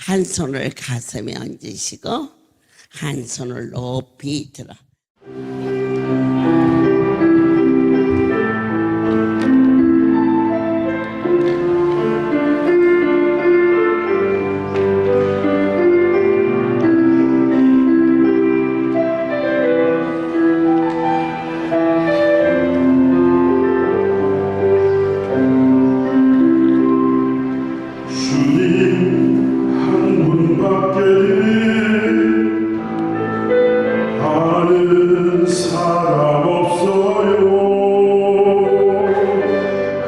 한 손을 가슴에 얹으시고 한 손을 높이 들어.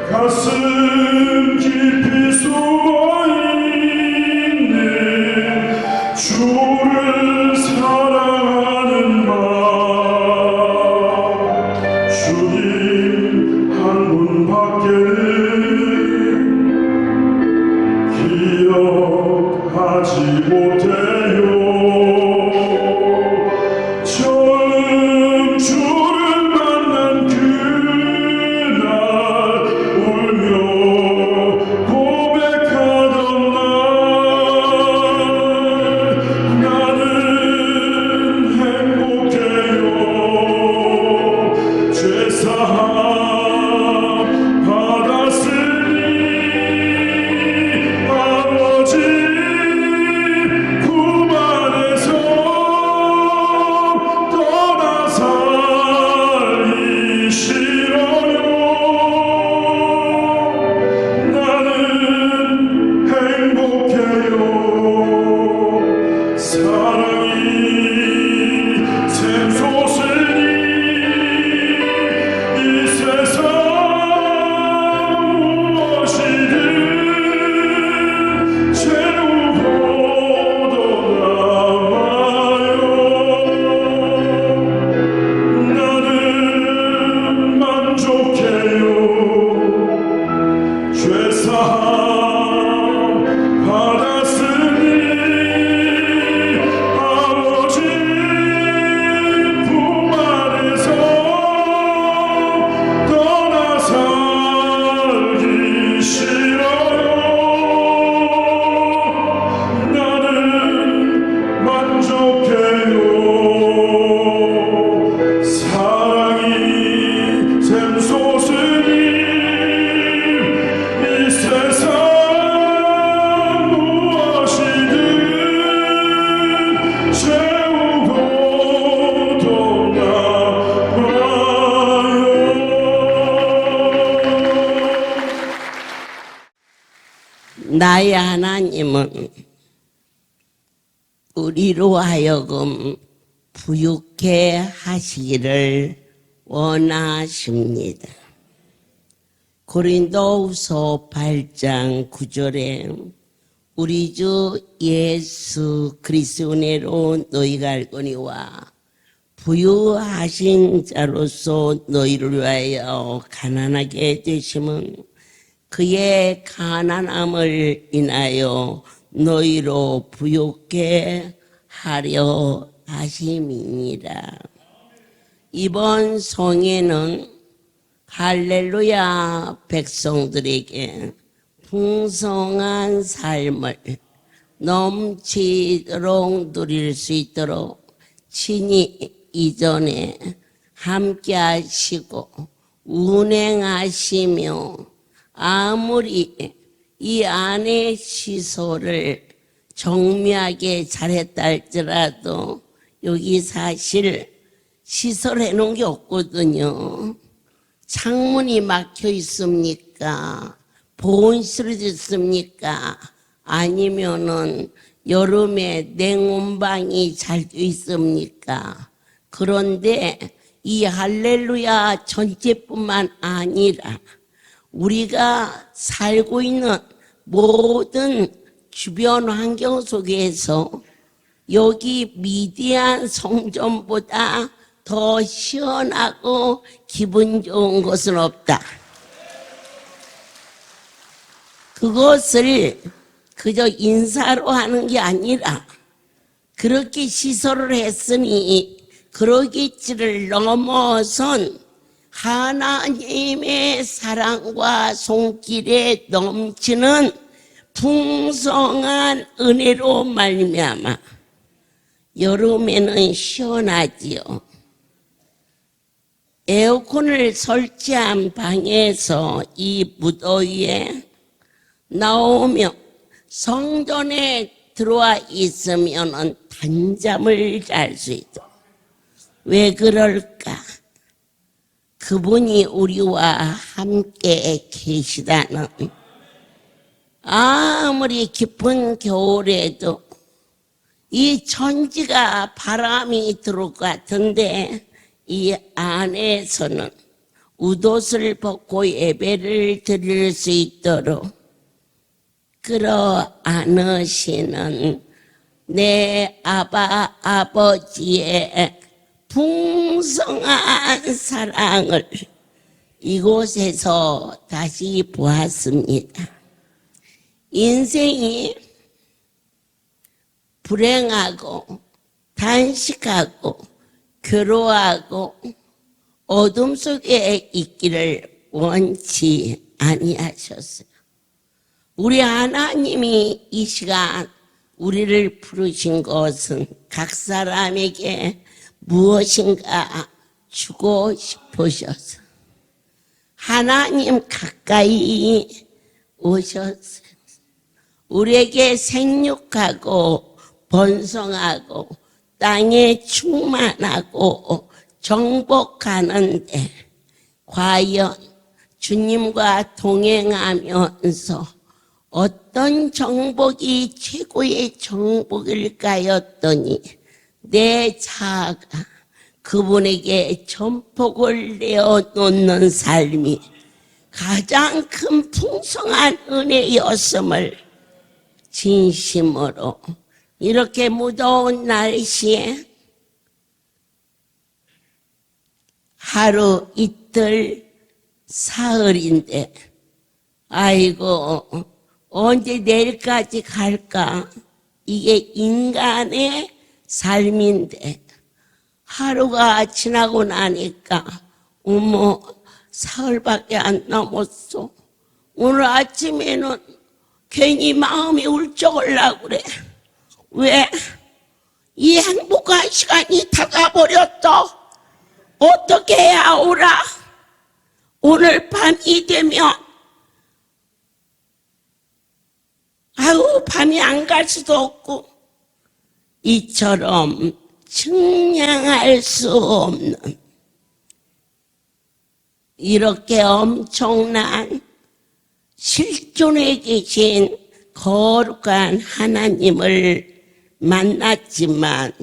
가슴 깊이 숨어있는 주를 사랑하는 마음 주님 한 분밖에는 기억하지 못해요. 처음 주를 만난 그날 울며 고백하던 날 나는 행복해요. 죄사함 받았으니 아버지 품 안에서 떠나 살기 싫어요. 나는 행복해요. 사랑이 샘솟으니 이 세상 무엇이든 채우고도 남아요. 나는 만족해요. 죄사함 받았으니 아버지 품 안에서 떠나 살기 싫어요. 나는 만족해요. 사랑이 샘솟으니 이 세상 무엇이든 채우고도 남아요. 나의 하나님은 우리로 하여금 부유케 하시기를 원하십니다. 고린도후서 8장 9절에 우리 주 예수 그리스도의 은혜로 너희가 알거니와 부유하신 자로서 너희를 위하여 가난하게 되심은 그의 가난함을 인하여 너희로 부유케 하려 하심이니라. 이번 성에는 할렐루야 백성들에게 풍성한 삶을 넘치도록 누릴 수 있도록 친히 이전에 함께 하시고 운행하시며 아무리 이 안의 시설을 정밀하게 잘했다 할지라도 여기 사실 시설해 놓은 게 없거든요. 창문이 막혀 있습니까? 보온실이 있습니까? 아니면은 여름에 냉온방이 잘 돼 있습니까? 그런데 이 할렐루야 전체뿐만 아니라 우리가 살고 있는 모든 주변 환경 속에서 여기 미디안 성전보다 더 시원하고 기분 좋은 것은 없다. 그것을 그저 인사로 하는 게 아니라 그렇게 시설을 했으니 그러기지를 넘어선 하나님의 사랑과 손길에 넘치는 풍성한 은혜로 말미암아 여름에는 시원하지요. 에어컨을 설치한 방에서 이 무더위에 나오며 성전에 들어와 있으면 단잠을 잘 수 있다. 왜 그럴까? 그분이 우리와 함께 계시다는, 아무리 깊은 겨울에도 이 천지가 바람이 들어올 것 같은데 이 안에서는 웃옷을 벗고 예배를 드릴 수 있도록 끌어안으시는 내 아버지의 풍성한 사랑을 이곳에서 다시 보았습니다. 인생이 불행하고 단식하고 괴로워하고 어둠 속에 있기를 원치 아니하셨어요. 우리 하나님이 이 시간 우리를 부르신 것은 각 사람에게 무엇인가 주고 싶으셔서 하나님 가까이 오셨어요. 우리에게 생육하고 번성하고 땅에 충만하고 정복하는데 과연 주님과 동행하면서 어떤 정복이 최고의 정복일까 했더니 내 자아가 그분에게 전복을 내어놓는 삶이 가장 큰 풍성한 은혜였음을 진심으로 이렇게 무더운 날씨에 하루 이틀 사흘인데 아이고 언제 내일까지 갈까? 이게 인간의 삶인데 하루가 지나고 나니까 어머 사흘밖에 안 남았어. 오늘 아침에는 괜히 마음이 울적하려고 그래. 왜? 이 행복한 시간이 다가버렸어. 어떻게 해야 오라? 오늘 밤이 되면 아유 밤이 안 갈 수도 없고 이처럼 측량할 수 없는 이렇게 엄청난 실존에 계신 거룩한 하나님을 만났지만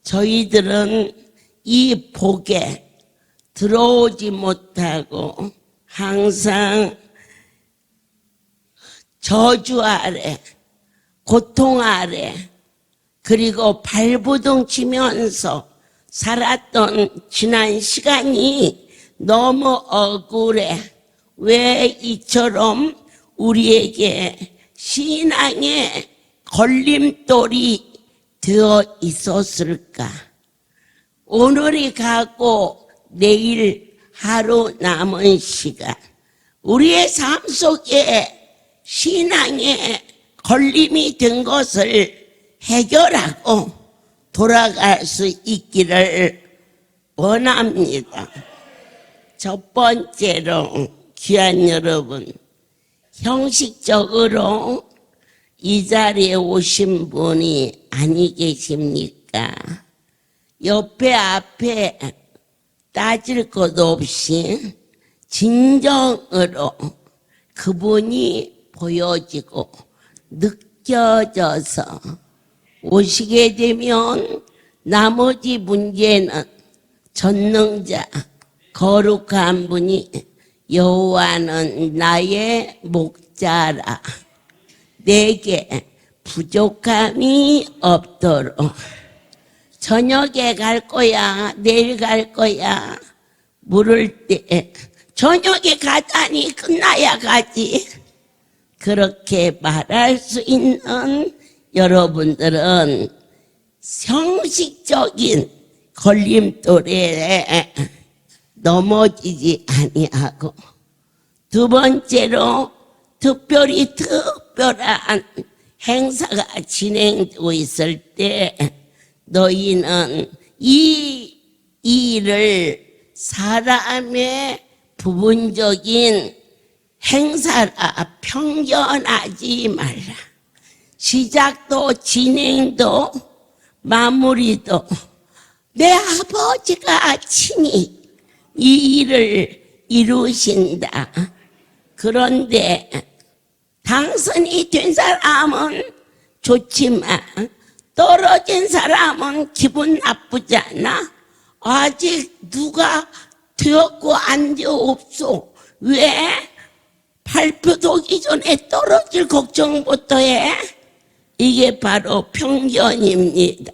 저희들은 이 복에 들어오지 못하고 항상 저주 아래, 고통 아래, 그리고 발부둥 치면서 살았던 지난 시간이 너무 억울해. 왜 이처럼 우리에게 신앙의 걸림돌이 되어 있었을까? 오늘이 가고 내일 하루 남은 시간, 우리의 삶 속에 신앙의 걸림이 된 것을 해결하고 돌아갈 수 있기를 원합니다. 첫 번째로 귀한 여러분, 형식적으로 이 자리에 오신 분이 아니 계십니까? 옆에 앞에 따질 것 없이 진정으로 그분이 보여지고 느껴져서 오시게 되면 나머지 문제는 전능자 거룩한 분이 여호와는 나의 목자라 내게 부족함이 없도록 저녁에 갈 거야 내일 갈 거야 물을 때 저녁에 가자니 끝나야 가지 그렇게 말할 수 있는 여러분들은 형식적인 걸림돌에 넘어지지 아니하고 두 번째로 특별히 특별한 행사가 진행되고 있을 때 너희는 이 일을 사람의 부분적인 행사라 편견하지 말라. 시작도 진행도 마무리도 내 아버지가 친히 이 일을 이루신다. 그런데 당선이 된 사람은 좋지만 떨어진 사람은 기분 나쁘잖아. 아직 누가 되었고 안 되었소. 왜 발표도 오기 전에 떨어질 걱정부터 해? 이게 바로 편견입니다.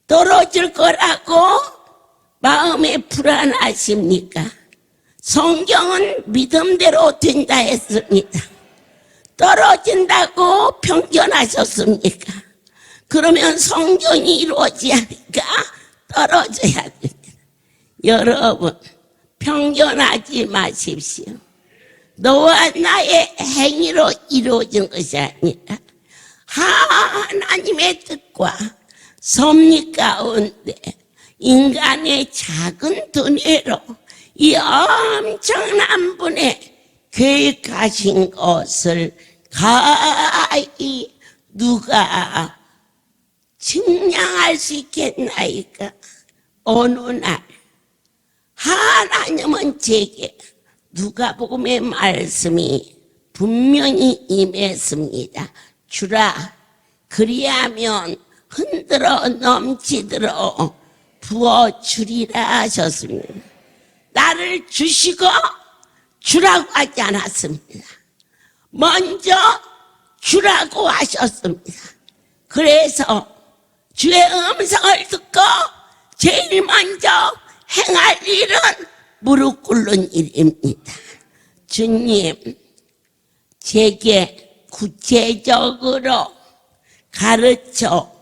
떨어질 거라고 마음에 불안하십니까? 성경은 믿음대로 된다 했습니다. 떨어진다고 편견하셨습니까? 그러면 성경이 이루어지지 않으니까 떨어져야 됩니다. 여러분, 편견하지 마십시오. 너와 나의 행위로 이루어진 것이 아니라 하나님의 뜻과 섭리 가운데 인간의 작은 두뇌로 이 엄청난 분의 계획하신 것을 가히 누가 증량할 수 있겠나이까? 어느 날 하나님은 제게 누가복음의 말씀이 분명히 임했습니다. 주라, 그리하면 흔들어 넘치도록 부어주리라 하셨습니다. 나를 주시고 주라고 하지 않았습니다. 먼저 주라고 하셨습니다. 그래서 주의 음성을 듣고 제일 먼저 행할 일은 무릎 꿇는 일입니다. 주님, 제게 구체적으로 가르쳐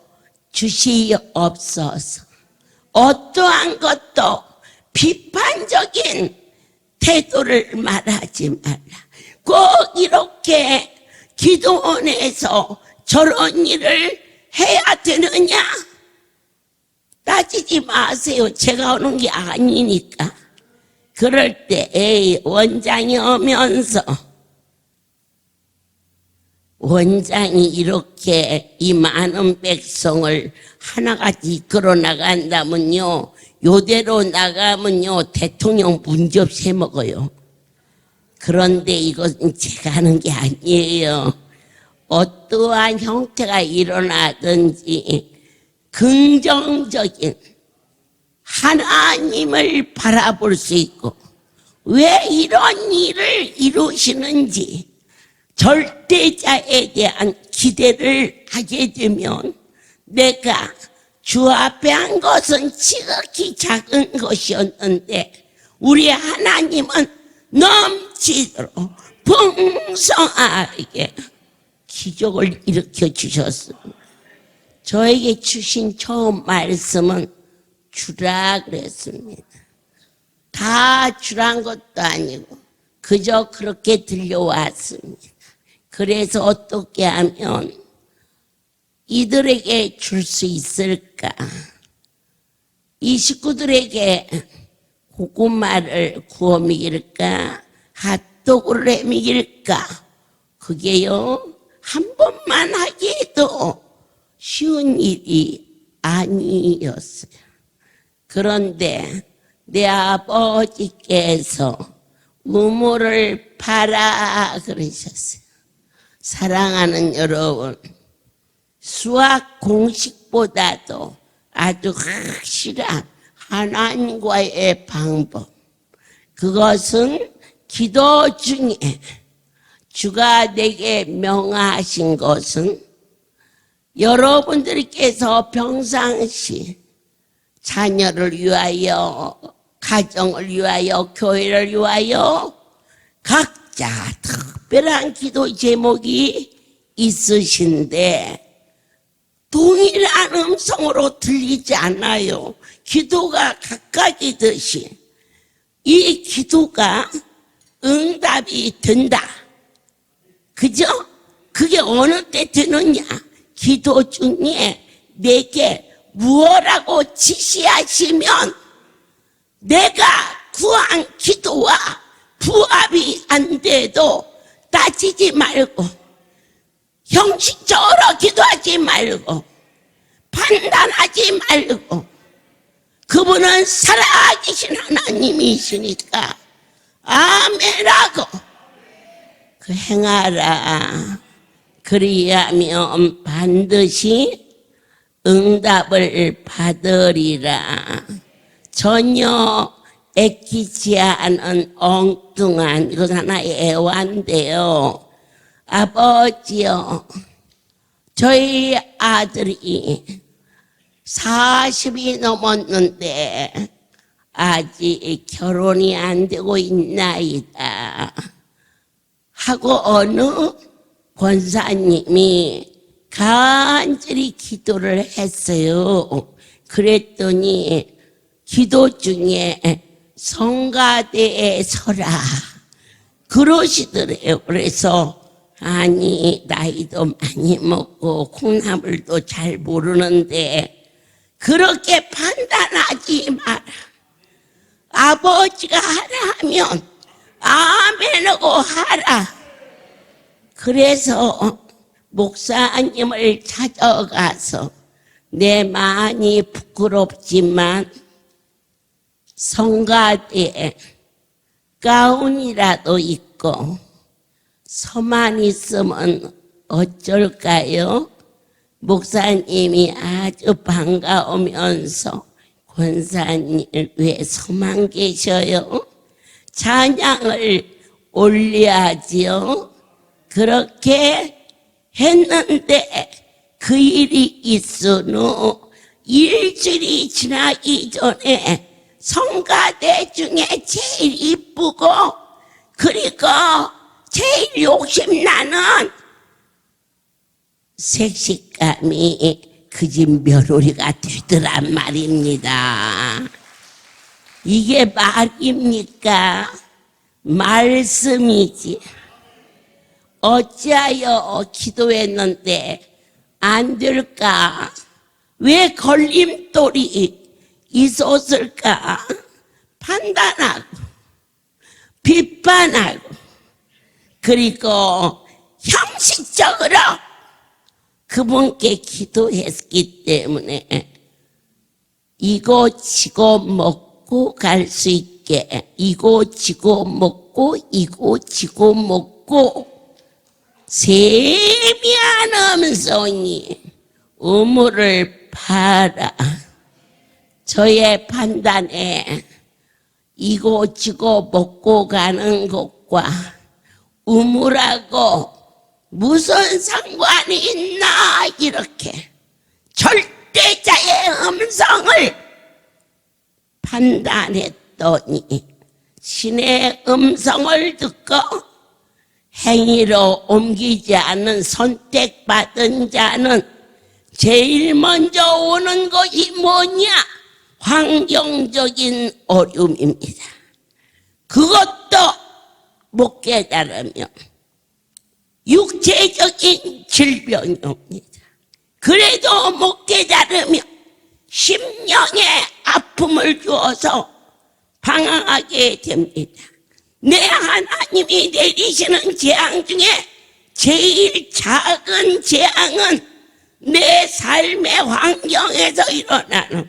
주시옵소서. 어떠한 것도 비판적인 태도를 말하지 말라. 꼭 이렇게 기도원에서 저런 일을 해야 되느냐? 따지지 마세요. 제가 오는 게 아니니까. 그럴 때 에이, 원장이 오면서 원장이 이렇게 이 많은 백성을 하나같이 이끌어 나간다면요, 요대로 나가면요 대통령 문접시 해먹어요. 그런데 이것은 제가 하는 게 아니에요. 어떠한 형태가 일어나든지 긍정적인 하나님을 바라볼 수 있고 왜 이런 일을 이루시는지 절대자에 대한 기대를 하게 되면 내가 주 앞에 한 것은 지극히 작은 것이었는데 우리 하나님은 넘치도록 풍성하게 기적을 일으켜 주셨습니다. 저에게 주신 처음 말씀은 주라 그랬습니다. 다 주란 것도 아니고 그저 그렇게 들려왔습니다. 그래서 어떻게 하면 이들에게 줄 수 있을까? 이 식구들에게 고구마를 구워 먹일까? 핫도그를 해 먹일까? 그게요, 한 번만 하기에도 쉬운 일이 아니었어요. 그런데 내 아버지께서 우물을 파라 그러셨어요. 사랑하는 여러분, 수학 공식보다도 아주 확실한 하나님과의 방법, 그것은 기도 중에 주가 내게 명하신 것은 여러분들께서 평상시 자녀를 위하여, 가정을 위하여, 교회를 위하여 각자 특별한 기도 제목이 있으신데 동일한 음성으로 들리지 않아요. 기도가 각각이듯이 이 기도가 응답이 된다. 그죠? 그게 어느 때 드느냐? 기도 중에 내게 무엇라고 지시하시면 내가 구한 기도와 부합이 안 돼도 따지지 말고 형식적으로 기도하지 말고 판단하지 말고 그분은 살아계신 하나님이시니까 아멘하고 그 행하라. 그리하면 반드시 응답을 받으리라. 전혀 애기지 않은 엉뚱한 이건 하나의 애완데요. 아버지요, 저희 아들이 40이 넘었는데 아직 결혼이 안 되고 있나이다 하고 어느 권사님이 간절히 기도를 했어요. 그랬더니 기도 중에 성가대에 서라 그러시더래요. 그래서 아니 나이도 많이 먹고 콩나물도 잘 모르는데 그렇게 판단하지 마라. 아버지가 하라 하면 아멘하고 하라. 그래서 목사님을 찾아가서 내 많이 부끄럽지만 성가대에 가운이라도 입고 서만 있으면 어쩔까요? 목사님이 아주 반가우면서 권사님 왜 서만 계셔요? 찬양을 올려야지요. 그렇게 했는데 그 일이 있은 후 일주일이 지나기 전에 성가대 중에 제일 이쁘고 그리고 제일 욕심나는 색식감이 그 집 며느리가 되더란 말입니다. 이게 말입니까? 말씀이지. 어찌하여 기도했는데 안 될까? 왜 걸림돌이 있었을까? 판단하고 비판하고 그리고 형식적으로 그분께 기도했기 때문에 이거 지고 먹고 갈 수 있게 이거 지고 먹고 이거 지고 먹고 세미한 음성이 우물을 파라. 저의 판단에 이거 지고 먹고 가는 것과 우물하고 무슨 상관이 있나 이렇게 절대자의 음성을 판단했더니 신의 음성을 듣고 행위로 옮기지 않는 선택받은 자는 제일 먼저 오는 것이 뭐냐? 환경적인 어려움입니다. 그것도 못 깨달으면 육체적인 질병이 옵니다. 그래도 못 깨달으면 심령의 아픔을 주어서 방황하게 됩니다. 내 하나님이 내리시는 재앙 중에 제일 작은 재앙은 내 삶의 환경에서 일어나는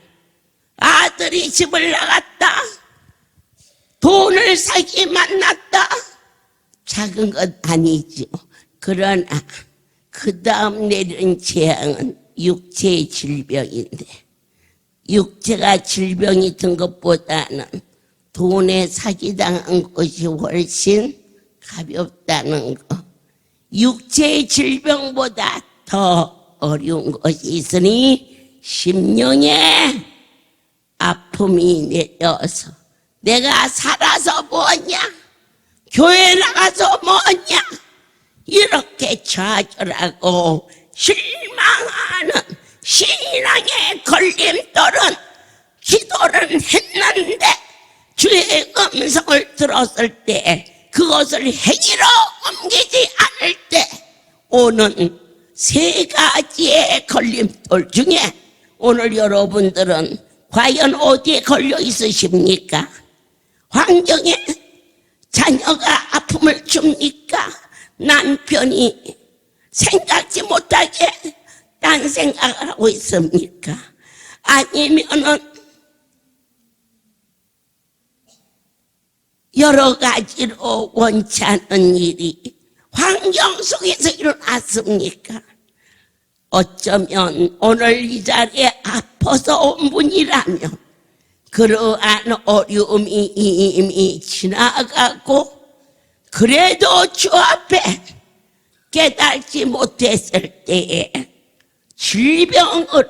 아들이 집을 나갔다, 돈을 사기 만났다, 작은 것 아니죠. 그러나 그 다음 내리는 재앙은 육체의 질병인데 육체가 질병이 든 것보다는 돈에 사기당한 것이 훨씬 가볍다는 것. 육체의 질병보다 더 어려운 것이 있으니 심령의 아픔이 내려서 내가 살아서 뭐냐? 교회 나가서 뭐냐? 이렇게 좌절하고 실망하는 신앙의 걸림돌은 기도를 했는데 주의 음성을 들었을 때 그것을 행위로 옮기지 않을 때 오는 세 가지의 걸림돌 중에 오늘 여러분들은 과연 어디에 걸려 있으십니까? 환경에 자녀가 아픔을 줍니까? 남편이 생각지 못하게 딴 생각을 하고 있습니까? 아니면은 여러 가지로 원치 않은 일이 환경 속에서 일어났습니까? 어쩌면 오늘 이 자리에 아파서 온 분이라면 그러한 어려움이 이미 지나가고 그래도 주 앞에 깨달지 못했을 때에 질병으로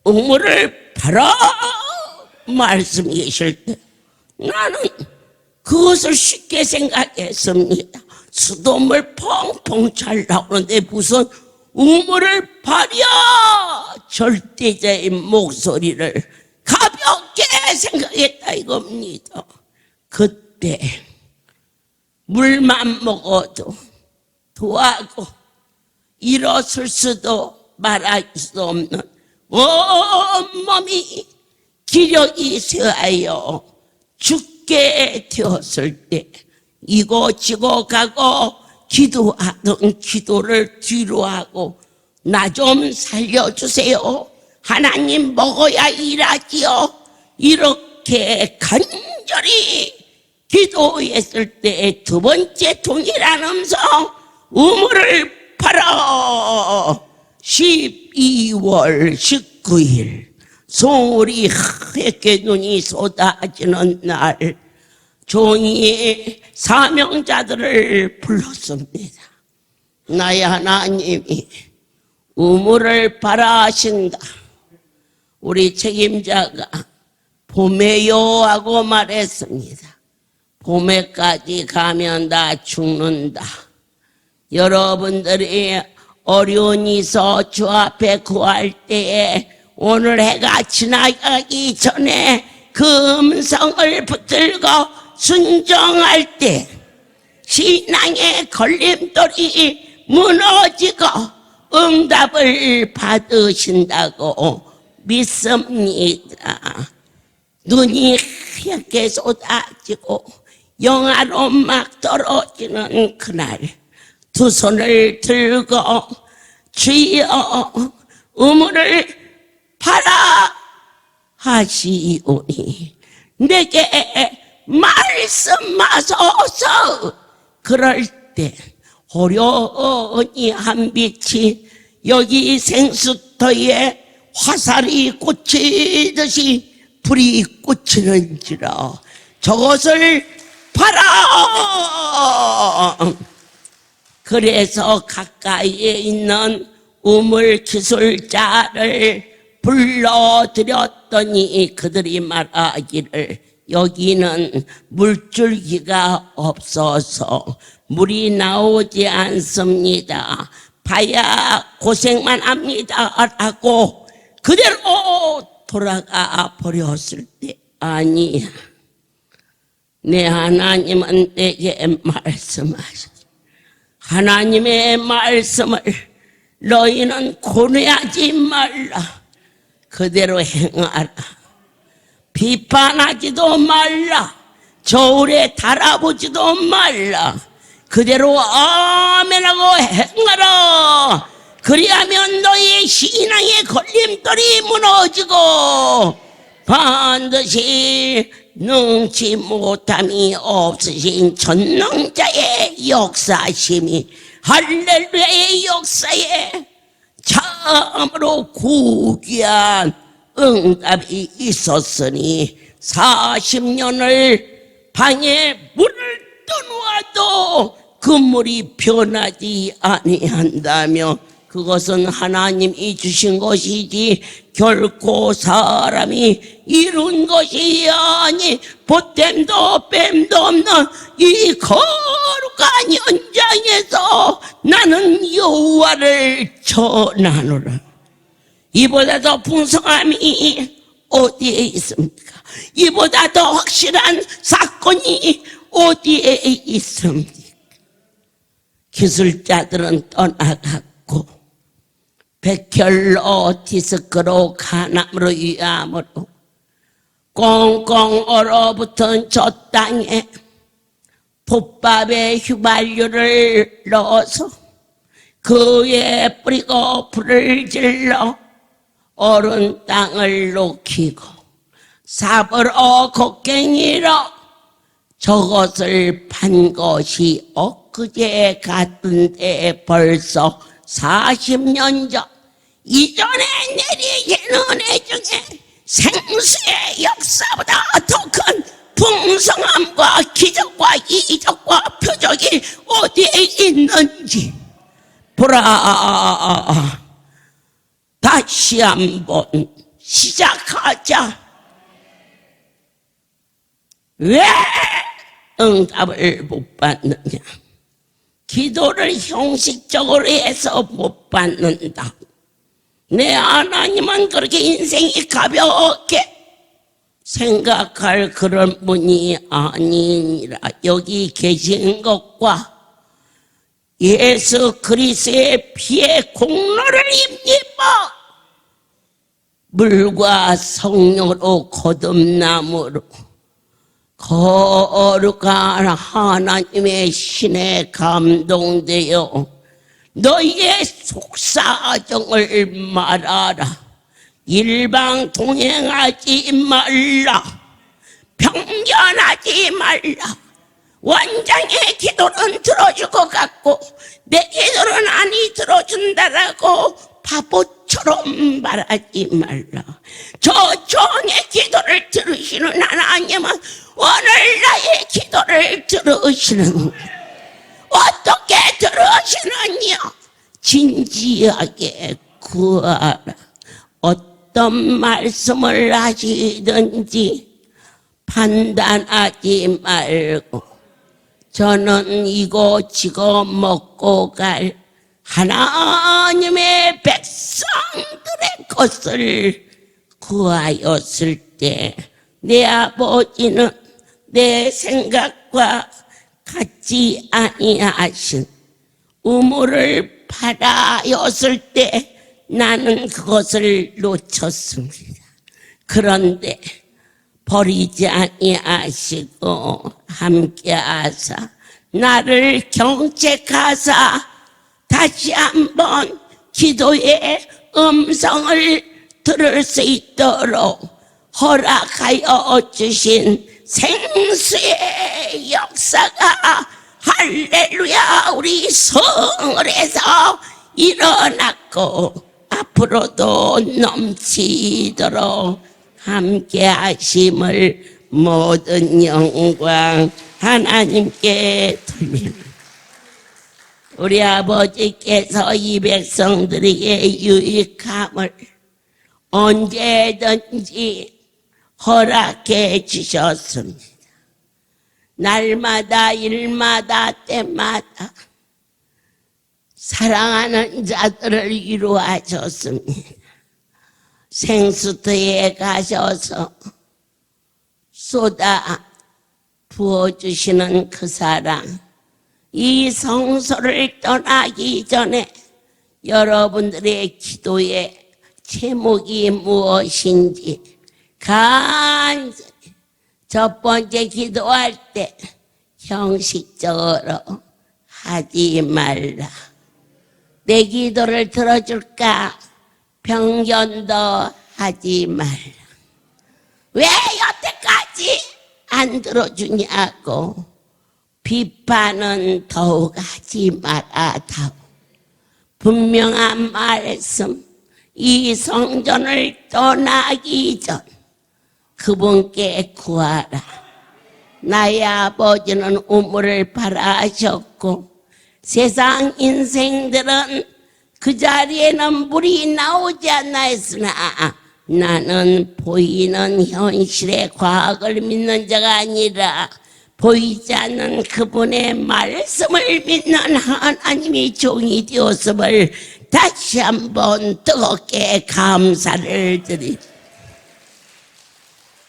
우물을 팔아 말씀이실 때 나는 그것을 쉽게 생각했습니다. 수돗물 펑펑 잘 나오는데 무슨 우물을 파랴 절대자의 목소리를 가볍게 생각했다 이겁니다. 그때 물만 먹어도 토하고 일어설 수도 말할 수 없는 온몸이 기력이 쇠하여 죽게 되었을 때 이고지고 가고 기도하던 기도를 뒤로 하고 나 좀 살려주세요. 하나님 먹어야 일하지요. 이렇게 간절히 기도했을 때 두 번째 동일한 음성 우물을 팔아 12월 19일 송울이 하얗게 눈이 쏟아지는 날 종이의 사명자들을 불렀습니다. 나의 하나님이 우물을 팔아 하신다. 우리 책임자가 봄에요 하고 말했습니다. 봄에까지 가면 다 죽는다. 여러분들이 어려움이 있어 주 앞에 구할 때에 오늘 해가 지나가기 전에 그 음성을 붙들고 순종할 때 신앙의 걸림돌이 무너지고 응답을 받으신다고 믿습니다. 눈이 하얗게 쏟아지고 영하로 막 떨어지는 그날 두 손을 들고 주여 우물을 팔아 하시오니 내게 말씀하소서. 그럴 때 호련히 한 빛이 여기 생수터에 화살이 꽂히듯이 불이 꽂히는지라 저것을 팔아. 그래서 가까이에 있는 우물 기술자를 불러들였더니 그들이 말하기를 여기는 물줄기가 없어서 물이 나오지 않습니다. 봐야 고생만 합니다 라고 그대로 돌아가 버렸을 때 아니야. 내 하나님은 내게 말씀하셨어. 하나님의 말씀을 너희는 고뇌하지 말라. 그대로 행하라. 비판하지도 말라. 저울에 달아보지도 말라. 그대로 아멘하고 행하라. 그리하면 너희 신앙의 걸림돌이 무너지고 반드시 능치 못함이 없으신 전능자의 역사심이 할렐루야의 역사에 참으로 고귀한 응답이 있었으니 40년을 방에 물을 떠놓아도 그 물이 변하지 아니한다며 그것은 하나님이 주신 것이지 결코 사람이 이룬 것이 아니 보탬도 뺨도 없는 이 거룩한 현장에서 나는 여호와를 전하노라. 이보다 더 풍성함이 어디에 있습니까? 이보다 더 확실한 사건이 어디에 있습니까? 기술자들은 떠나갔고 백혈로 디스크로 간암으로 위암으로 꽁꽁 얼어붙은 저 땅에 봇밥에 휘발유를 넣어서 그에 뿌리고 불을 질러 얼은 땅을 녹이고 삽으로 곡괭이로 저것을 판 것이 엊그제 같은데 벌써 40년 전 이전에 내리신 은혜 중에 생수의 역사보다 더 큰 풍성함과 기적과 이적과 표적이 어디에 있는지 보라. 다시 한번 시작하자. 왜 응답을 못 받느냐? 기도를 형식적으로 해서 못 받는다. 내 하나님은 그렇게 인생이 가볍게 생각할 그런 분이 아니니라. 여기 계신 것과 예수 그리스도의 피의 공로를 입어 물과 성령으로 거듭남으로 거룩한 하나님의 신에 감동되어 너희의 속사정을 말하라. 일방 동행하지 말라. 편견하지 말라. 원장의 기도는 들어줄 것 같고 내 기도는 아니 들어준다라고 바보처럼 말하지 말라. 저 종의 기도를 들으시는 하나님은 오늘 나의 기도를 들으시는, 어떻게 들으시느냐? 진지하게 구하라. 어떤 말씀을 하시든지 판단하지 말고 저는 이거 지금 먹고 갈 하나님의 백성들의 것을 구하였을 때 내 아버지는 내 생각과 같지 아니하신 우물을 파라였을 때 나는 그것을 놓쳤습니다. 그런데 버리지 아니하시고 함께하사 나를 경책하사 다시 한번 기도의 음성을 들을 수 있도록 허락하여 주신 생수의 역사가 할렐루야 우리 성을에서 일어났고 앞으로도 넘치도록 함께 하심을 모든 영광 하나님께 돌립니다. 우리 아버지께서 이 백성들에게 유익함을 언제든지 허락해 주셨습니다. 날마다 일마다 때마다 사랑하는 자들을 이루어하셨습니다. 생수터에 가셔서 쏟아 부어주시는 그 사랑, 이 성소를 떠나기 전에 여러분들의 기도의 제목이 무엇인지 간절히 첫 번째 기도할 때 형식적으로 하지 말라. 내 기도를 들어줄까? 편견도 하지 말라. 왜 여태까지 안 들어주냐고 비판은 더욱 하지 말아다오. 분명한 말씀, 이 성전을 떠나기 전 그분께 구하라. 나의 아버지는 우물을 팔아하셨고 세상 인생들은 그 자리에는 물이 나오지 않나 했으나 나는 보이는 현실의 과학을 믿는 자가 아니라 보이지 않는 그분의 말씀을 믿는 하나님의 종이 되었음을 다시 한번 뜨겁게 감사를 드립니다.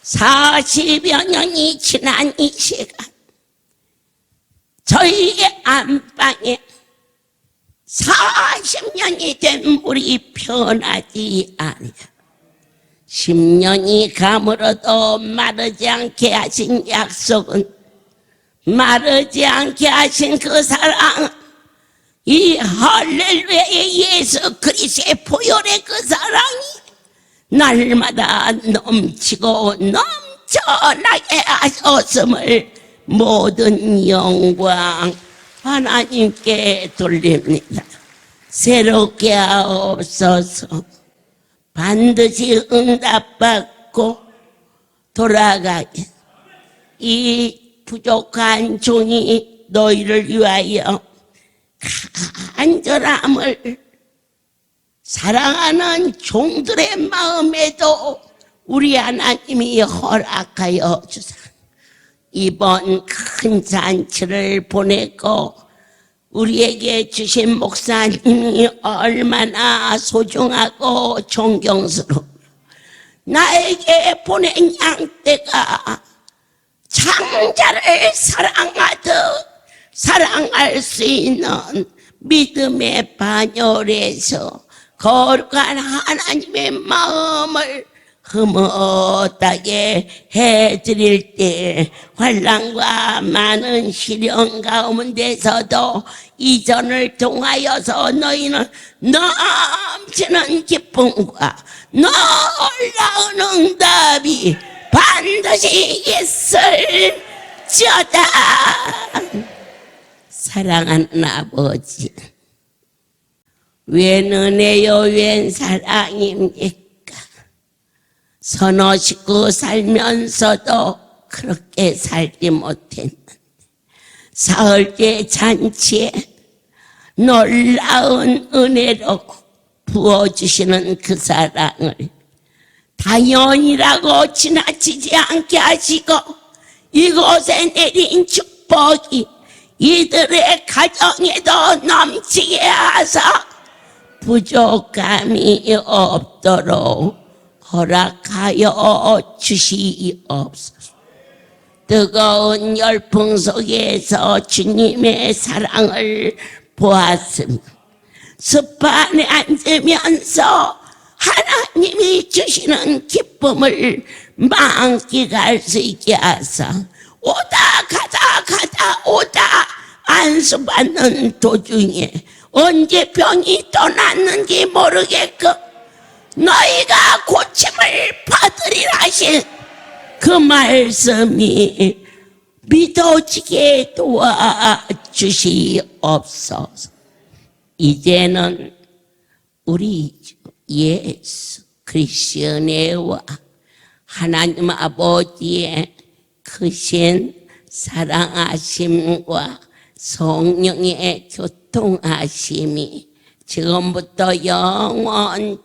40여 년이 지난 이 시간 저희의 안방에 40년이 된 우리 변하지 아니하. 10년이 가물어도 마르지 않게 하신 약속은, 마르지 않게 하신 그 사랑, 이 할렐루야의 예수 그리스도의 보혈의 그 사랑이 날마다 넘치고 넘쳐나게 하셨음을 모든 영광 하나님께 돌립니다. 새롭게 하옵소서. 반드시 응답받고 돌아가게. 이 부족한 종이 너희를 위하여 간절함을 사랑하는 종들의 마음에도 우리 하나님이 허락하여 주사. 이번 큰 잔치를 보내고 우리에게 주신 목사님이 얼마나 소중하고 존경스러워. 나에게 보낸 양떼가 창자를 사랑하듯 사랑할 수 있는 믿음의 반열에서 거룩한 하나님의 마음을 흐뭇하게 해드릴 때 환난과 많은 시련 가운데서도 이전을 통하여서 너희는 넘치는 기쁨과 놀라운 응답이 반드시 있을지어다. 사랑하는 아버지, 웬 은혜요 웬 사랑입니까? 서너 식구 살면서도 그렇게 살지 못했는데 사흘째 잔치에 놀라운 은혜로 부어주시는 그 사랑을 당연이라고 지나치지 않게 하시고 이곳에 내린 축복이 이들의 가정에도 넘치게 하사 부족함이 없도록 허락하여 주시옵소서. 뜨거운 열풍 속에서 주님의 사랑을 보았으며 습판에 앉으면서 하나님이 주시는 기쁨을 만끽할 수 있게 하사 오다 가다 오다 안수받는 도중에 언제 병이 떠났는지 모르겠고 너희가 고침을 받으리라 하신 그 말씀이 믿어지게 도와주시옵소서. 이제는 우리 예수 그리스도의 은혜와 하나님 아버지의 크신 사랑하심과 성령의 교통하심이 지금부터 영원토록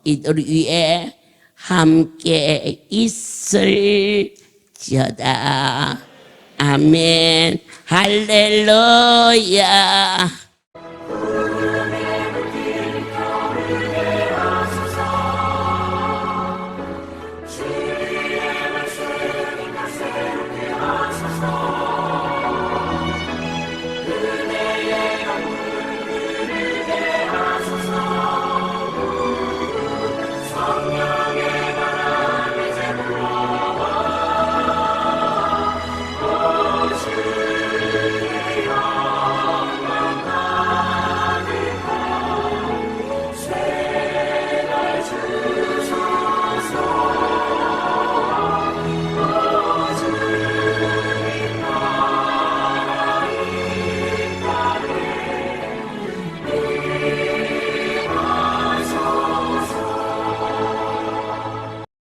이들 위에 함께 있을지어다. 아멘. 할렐루야.